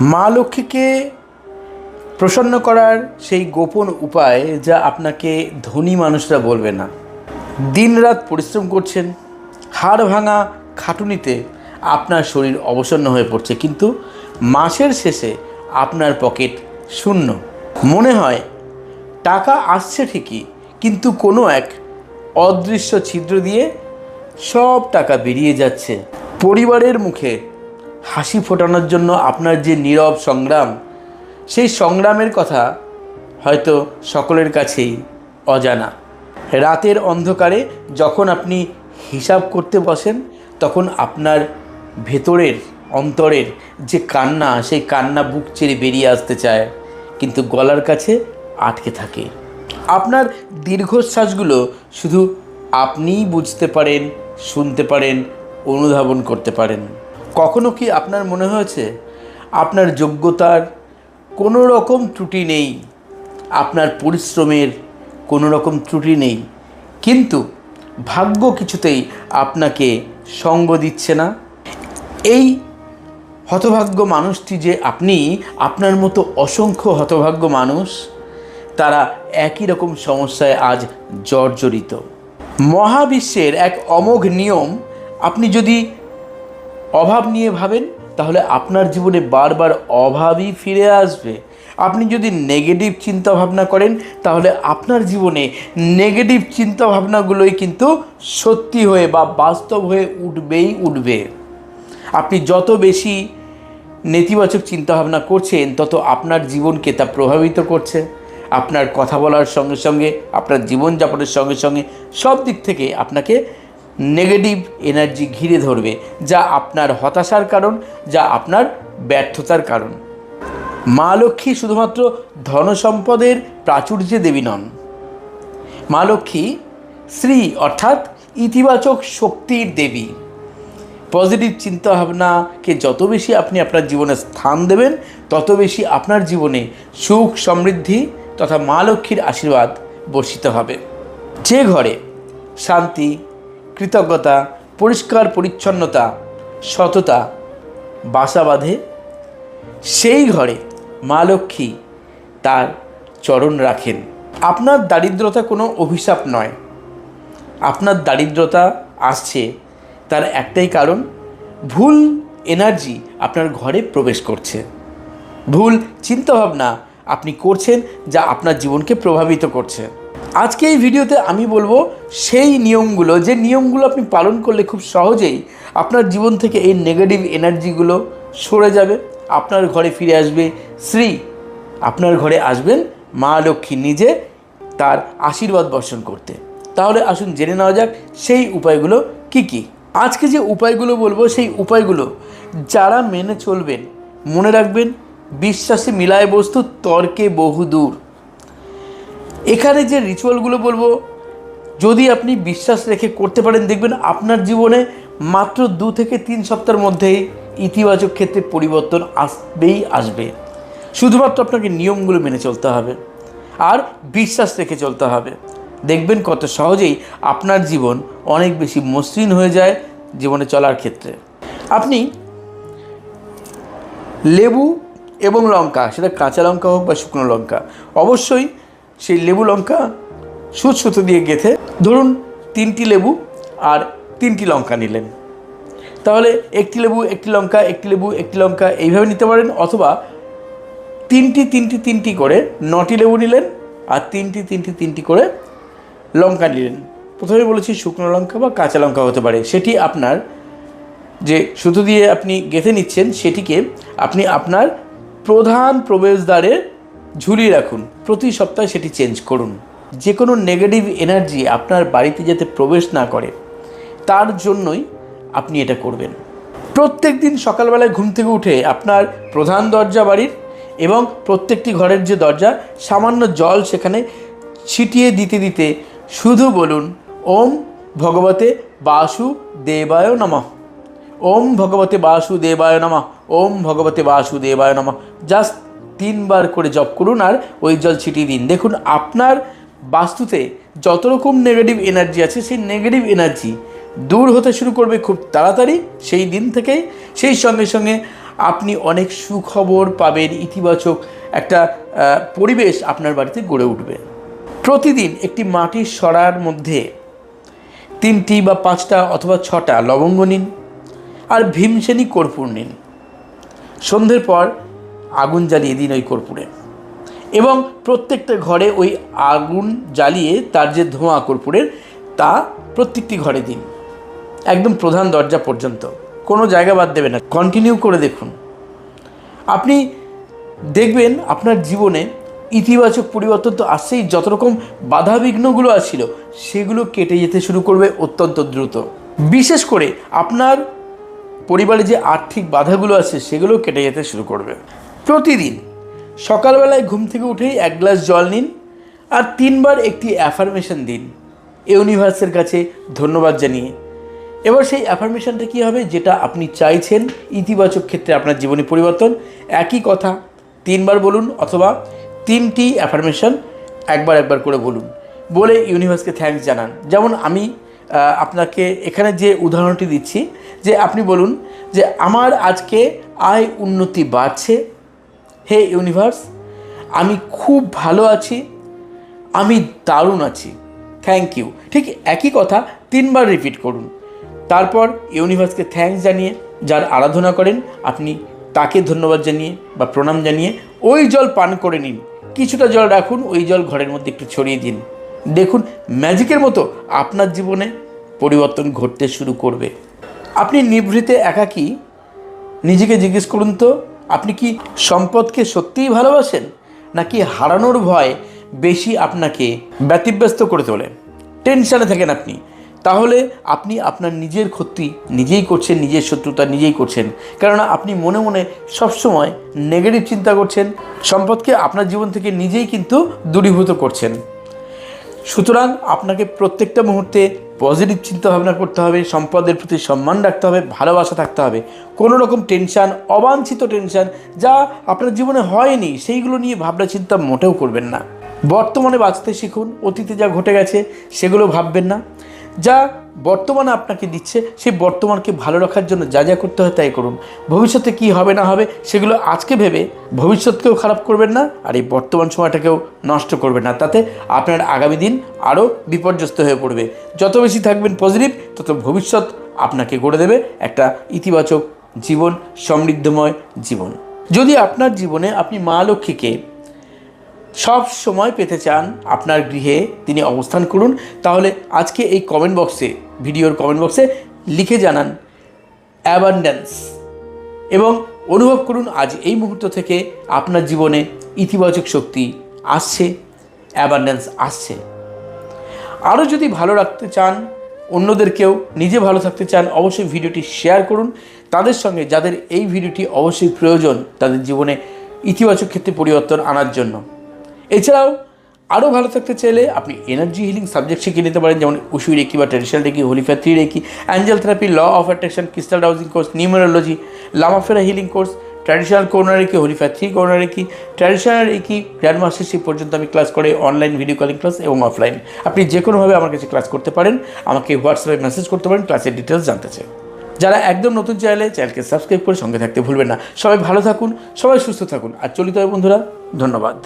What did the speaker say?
মা লক্ষ্মীকে প্রসন্ন করার সেই গোপন উপায় যা আপনাকে ধনী মানুষরা বলবে না। দিনরাত পরিশ্রম করছেন, হাড় ভাঙা খাটুনিতে আপনার শরীর অবসন্ন হয়ে পড়ছে, কিন্তু মাসের শেষে আপনার পকেট শূন্য। মনে হয় টাকা আসছে ঠিকই, কিন্তু কোনো এক অদৃশ্য ছিদ্র দিয়ে সব টাকা বেরিয়ে যাচ্ছে। পরিবারের মুখে হাসি ফোটানোর জন্য আপনার যে নীরব সংগ্রাম, সেই সংগ্রামের কথা হয়তো সকলের কাছেই অজানা। রাতের অন্ধকারে যখন আপনি হিসাব করতে বসেন, তখন আপনার ভেতরের অন্তরের যে কান্না, সেই কান্না বুক চিরে বেরিয়ে আসতে চায়, কিন্তু গলার কাছে আটকে থাকে। আপনার দীর্ঘশ্বাসগুলো শুধু আপনিই বুঝতে পারেন, শুনতে পারেন, অনুধাবন করতে পারেন। কখনো কি আপনার মনে হয়েছে আপনার যোগ্যতার কোনো রকম ত্রুটি নেই, আপনার পরিশ্রমের কোনো রকম ত্রুটি নেই, কিন্তু ভাগ্য কিছুতেই আপনাকে সঙ্গ দিচ্ছে না? এই হতভাগ্য মানুষটি যে আপনি, আপনার মতো অসংখ্য হতভাগ্য মানুষ, তারা একই রকম সমস্যায় আজ জর্জরিত। মহাবিশ্বের এক অমোঘ নিয়ম, আপনি যদি অভাব নিয়ে ভাবেন তাহলে আপনার জীবনে বারবার অভাবই ফিরে আসবে। আপনি যদি নেগেটিভ চিন্তা ভাবনা করেন তাহলে আপনার জীবনে নেগেটিভ চিন্তা ভাবনাগুলোই কিন্তু সত্যি হয়ে বা বাস্তব হয়ে উঠবে। আপনি যত বেশি নেতিবাচক চিন্তাভাবনা করছেন, তত আপনার জীবনকে তা প্রভাবিত করছে। আপনার কথা বলার সঙ্গে সঙ্গে, আপনার জীবনযাপনের সঙ্গে সঙ্গে সব দিক থেকে আপনাকে নেগেটিভ এনার্জি ঘিরে ধরবে, যা আপনার হতাশার কারণ, যা আপনার ব্যর্থতার কারণ। মা লক্ষ্মী শুধুমাত্র ধনসম্পদের প্রাচুর্যে দেবী নন। মা লক্ষ্মী শ্রী অর্থাৎ ইতিবাচক শক্তির দেবী। পজিটিভ চিন্তাভাবনাকে যত বেশি আপনি আপনার জীবনে স্থান দেবেন, তত বেশি আপনার জীবনে সুখ, সমৃদ্ধি তথা মা লক্ষ্মীর আশীর্বাদ বর্ষিত হবে। যে ঘরে শান্তি, কৃতজ্ঞতা, পরিষ্কার পরিচ্ছন্নতা, সততা বাসা বাঁধে, সেই ঘরে মা লক্ষ্মী তার চরণ রাখেন। আপনার দারিদ্রতা কোনো অভিশাপ নয়। আপনার দারিদ্রতা আসছে তার একটাই কারণ, ভুল এনার্জি আপনার ঘরে প্রবেশ করছে। ভুল চিন্তাভাবনা আপনি করছেন, যা আপনার জীবনকে প্রভাবিত করছে। আজকে এই ভিডিওতে আমি বলবো সেই নিয়মগুলো, যে নিয়মগুলো আপনি পালন করলে খুব সহজেই আপনার জীবন থেকে এই নেগেটিভ এনার্জিগুলো সরে যাবে। আপনার ঘরে ফিরে আসবে শ্রী, আপনার ঘরে আসবেন মা লক্ষ্মী নিজে তার আশীর্বাদ বর্ষণ করতে। তাহলে আসুন জেনে নেওয়া যাক সেই উপায়গুলো কি কি। আজকে যে উপায়গুলো বলবো, সেই উপায়গুলো যারা মেনে চলবেন, মনে রাখবেন, বিশ্বাসে মিলায় বস্তু, তর্কে বহুদূর। এখানে যে রিচুয়ালগুলো বলবো, যদি আপনি বিশ্বাস রেখে করতে পারেন, দেখবেন আপনার জীবনে মাত্র 2 থেকে 3 সপ্তাহের মধ্যেই ইতিবাচক ক্ষেত্রে পরিবর্তন আসবে। শুধুমাত্র আপনাকে নিয়মগুলো মেনে চলতে হবে আর বিশ্বাস রেখে চলতে হবে। দেখবেন কত সহজেই আপনার জীবন অনেক বেশি মসৃণ হয়ে যায় জীবনে চলার ক্ষেত্রে। আপনি লেবু এবং লঙ্কা, সেটা কাঁচা লঙ্কা হোক বা শুকনো লঙ্কা, অবশ্যই সেই লেবু লঙ্কা সুতো দিয়ে গেঁথে, ধরুন 3টি লেবু আর 3টি লঙ্কা নিলেন, তাহলে 1টি লেবু 1টি লঙ্কা, 1টি লেবু 1টি লঙ্কা, এইভাবে নিতে পারেন। অথবা 3টি করে 9টি লেবু নিলেন আর 3টি করে লঙ্কা নিলেন। প্রথমে বলেছি শুকনো লঙ্কা বা কাঁচা লঙ্কা হতে পারে। সেটি আপনার যে সুতো দিয়ে আপনি গেঁথে নিচ্ছেন, সেটিকে আপনি আপনার প্রধান প্রবেশদ্বারে ঝুলিয়ে রাখুন। প্রতি সপ্তাহে সেটি চেঞ্জ করুন। যে কোনো নেগেটিভ এনার্জি আপনার বাড়িতে যাতে প্রবেশ না করে, তার জন্যই আপনি এটা করবেন। প্রত্যেক দিন সকালবেলায় ঘুম থেকে উঠে আপনার প্রধান দরজা বাড়ির এবং প্রত্যেকটি ঘরের যে দরজা, সামান্য জল সেখানে ছিটিয়ে দিতে শুধু বলুন, ওম ভগবতে বাসুদেবায় নমঃ, ওম ভগবতে বাসুদেবায় নমঃ, ওম ভগবতে বাসুদেবায় নমঃ। জাস্ট 3 বার করে জপ করুন আর ওই জল ছিটিয়ে দিন। দেখুন আপনার বাস্তুতে যত রকম নেগেটিভ এনার্জি আছে, সেই নেগেটিভ এনার্জি দূর হতে শুরু করবে খুব তাড়াতাড়ি। সেই দিন থেকেই, সেই সঙ্গে সঙ্গে আপনি অনেক সুখবর পাবেন, ইতিবাচক একটা পরিবেশ আপনার বাড়িতে গড়ে উঠবে। প্রতিদিন একটি মাটির সরার মধ্যে 3টি বা 5টা অথবা 6টা লবঙ্গ নিন আর ভীমসেনী কর্পূর নিন। সন্ধ্যের পর আগুন জ্বালিয়ে দিন ওই কর্পূরে, এবং প্রত্যেকটা ঘরে ওই আগুন জ্বালিয়ে তার যে ধোঁয়া কর্পূরের তা প্রত্যেকটি ঘরে দিন, একদম প্রধান দরজা পর্যন্ত, কোনো জায়গা বাদ দেবে না। কন্টিনিউ করে দেখুন, আপনি দেখবেন আপনার জীবনে ইতিবাচক পরিবর্তন তো আসছেই, যত রকম বাধা বিঘ্নগুলো আসছিল সেগুলো কেটে যেতে শুরু করবে অত্যন্ত দ্রুত। বিশেষ করে আপনার পরিবারে যে আর্থিক বাধাগুলো আছে সেগুলো কেটে যেতে শুরু করবে। প্রতিদিন সকালবেলায় ঘুম থেকে উঠেই 1 গ্লাস জল নিন আর 3 বার একটি অ্যাফার্মেশন দিন ইউনিভার্সের কাছে ধন্যবাদ জানিয়ে। এবার সেই অ্যাফার্মেশনটা কী হবে, যেটা আপনি চাইছেন ইতিবাচক ক্ষেত্রে আপনার জীবনে পরিবর্তন, একই কথা 3 বার বলুন, অথবা 3টি অ্যাফার্মেশন একবার করে বলুন, বলে ইউনিভার্সকে থ্যাঙ্কস জানান। যেমন আমি আপনাকে এখানে যে উদাহরণটি দিচ্ছি, যে আপনি বলুন যে আমার আজকে আয় উন্নতি বাড়ছে, হে ইউনিভার্স আমি খুব ভালো আছি, আমি দারুণ আছি, থ্যাংক ইউ। ঠিক একই কথা 3 বার রিপিট করুন। তারপর ইউনিভার্সকে থ্যাঙ্কস জানিয়ে, যার আরাধনা করেন আপনি তাকে ধন্যবাদ জানিয়ে বা প্রণাম জানিয়ে ওই জল পান করে নিন। কিছুটা জল রাখুন, ওই জল ঘরের মধ্যে একটু ছড়িয়ে দিন। দেখুন ম্যাজিকের মতো আপনার জীবনে পরিবর্তন ঘটতে শুরু করবে। আপনি নিভৃতে একাকী নিজেকে জিজ্ঞেস করুন তো, আপনি কি সম্পদকে সত্যিই ভালোবাসেন, নাকি হারানোর ভয় বেশি আপনাকে ব্যতিব্যস্ত করে তোলে? টেনশানে থাকেন আপনি, তাহলে আপনি আপনার নিজের ক্ষতি নিজেই করছেন, নিজের শত্রুতা নিজেই করছেন। কেননা আপনি মনে মনে সবসময় নেগেটিভ চিন্তা করছেন, সম্পদকে আপনার জীবন থেকে নিজেই কিন্তু দূরীভূত করছেন। সুতরাং আপনাকে প্রত্যেকটা মুহূর্তে পজিটিভ চিন্তা ভাবনা করতে হবে, সম্পদের প্রতি সম্মান রাখতে হবে, ভালোবাসা থাকতে হবে। কোনো রকম টেনশান, অবাঞ্ছিত টেনশান যা আপনার জীবনে হয়নি সেইগুলো নিয়ে ভাবনা চিন্তা মোটেও করবেন না। বর্তমানে বাঁচতে শিখুন, অতীতে যা ঘটে গেছে সেগুলো ভাববেন না। যা বর্তমানে আপনাকে দিচ্ছে সেই বর্তমানকে ভালো রাখার জন্য যা যা করতে হয় তাই করুন। ভবিষ্যতে কি হবে না হবে সেগুলো আজকে ভেবে ভবিষ্যৎকেও খারাপ করবেন না, আর এই বর্তমান সময়টাকেও নষ্ট করবেন না। তাতে আপনার আগামী দিন আরও বিপর্যস্ত হয়ে পড়বে। যত বেশি থাকবেন পজিটিভ, তত ভবিষ্যৎ আপনাকে গড়ে দেবে একটা ইতিবাচক জীবন, সমৃদ্ধময় জীবন। যদি আপনার জীবনে আপনি মা লক্ষ্মীকে সব সময় পেতে চান, আপনার গৃহে তিনি অবস্থান করুন, তাহলে আজকে এই কমেন্ট বক্সে, ভিডিওর কমেন্ট বক্সে লিখে জানান অ্যাবান্ড্যান্স, এবং অনুভব করুন আজ এই মুহূর্ত থেকে আপনার জীবনে ইতিবাচক শক্তি আসছে, অ্যাবান্ড্যান্স আসছে। আরও যদি ভালো রাখতে চান, অন্যদেরকেও নিজে ভালো থাকতে চান, অবশ্যই ভিডিওটি শেয়ার করুন তাদের সঙ্গে, যাদের এই ভিডিওটি অবশ্যই প্রয়োজন তাদের জীবনে ইতিবাচক ক্ষেত্রে পরিবর্তন আনার জন্য। এছাড়াও আরও ভালো থাকতে চাইলে আপনি এনার্জি হিলিং সাবজেক্ট শিখে নিতে পারেন, যেমন উশু রেকি বা traditional reiki, Holy Fire 3 reiki, angel therapy, law of attraction, crystal dowsing course, numerology, Lama Fera healing course, traditional Karuna reiki, Holy Fire 3 Karuna reiki, traditional reiki grand mastership পর্যন্ত আমি ক্লাস করে অনলাইন ভিডিও কলিং ক্লাস এবং offline. আপনি যে কোনোভাবে আমার কাছে ক্লাস করতে পারেন, আমাকে হোয়াটসঅ্যাপে মেসেজ করতে পারেন ক্লাসের ডিটেলস জানতে চাই। যারা একদম নতুন চ্যানেলকে সাবস্ক্রাইব করে সঙ্গে থাকতে ভুলবেন না। সবাই ভালো থাকুন, সবাই সুস্থ থাকুন, আর চলিত হয় বন্ধুরা, ধন্যবাদ।